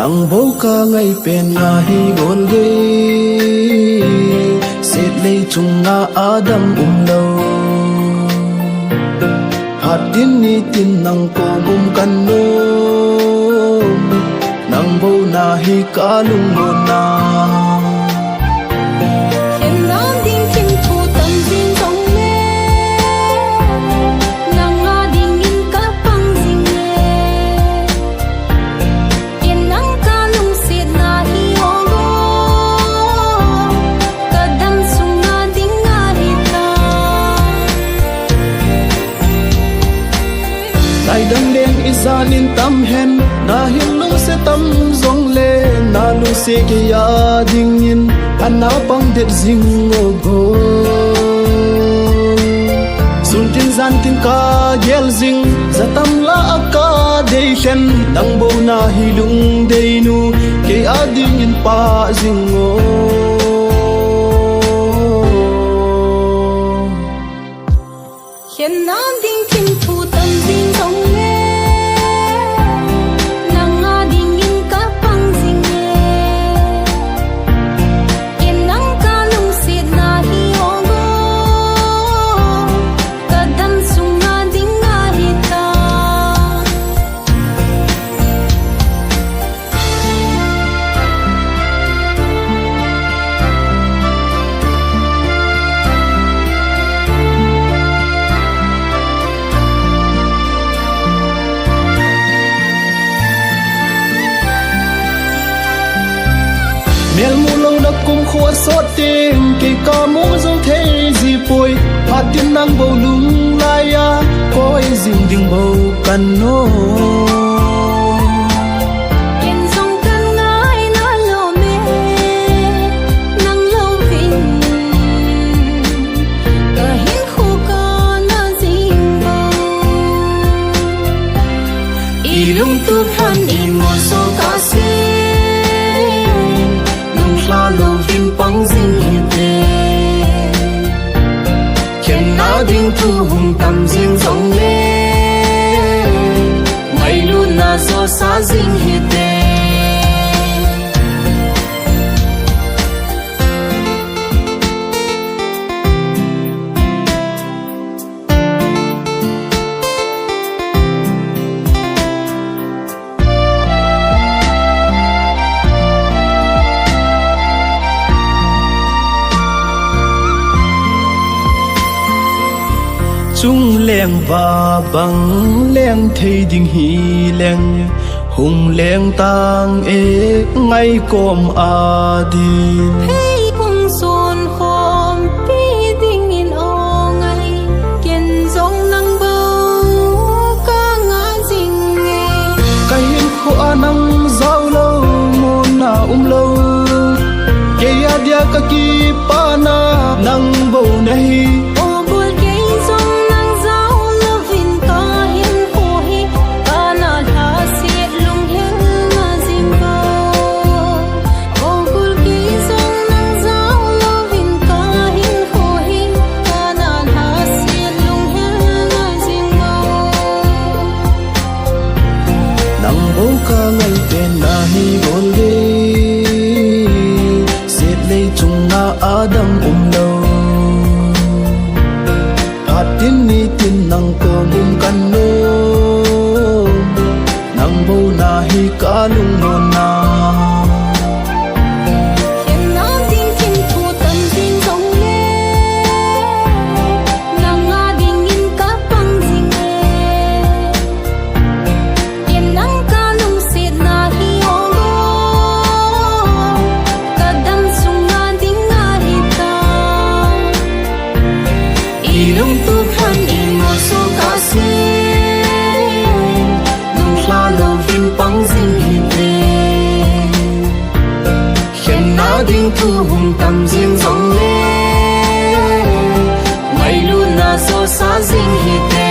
nang bầu ca ngày pen na hi gol ge set lei chung na adam lo hat din ni tin nang ko kan no nang bầu na hi ka lung mo na ai đăng đen izanin tam hen na hin lu se tam zong le na lu se ke ya ding in ana pang det zing go sun tin zan tin ka gel zing za tam la ka dei hen nang bo na hi lung dei nu ke a ding in pa zing o hiện nam ding kim thu tâm ding dong mel mu lâu đã cùng khua sót tim kỳ ca mu dấu thế gì bồi hạt tiên năng bầu lung lai à coi dình dình bầu cần nô ilung tu phan i mo so ka se la lo vin pang zing hite khen na ding thu hung tam zing zong le mai lu na so sa zing hite chung leng và bằng leng thấy đình hi leng hùng leng tang e ngay com a din hey hung son khom pi ding in o ngai ken zong nang bo ka nga jing nge kai hin khu anang zau lo mo na lo ke ya dia ka ki pa na nang bo nahi ca ngày tên na hi gol ge set lei chung na adam lo hạt tin ni tin nang ko kan no nang bo na hi ka lung no na ilung tu phan i mo so ka se nung la lo vin pang zing hite khen na ding thu hung tam zing zong le mai lu na so sa zing hite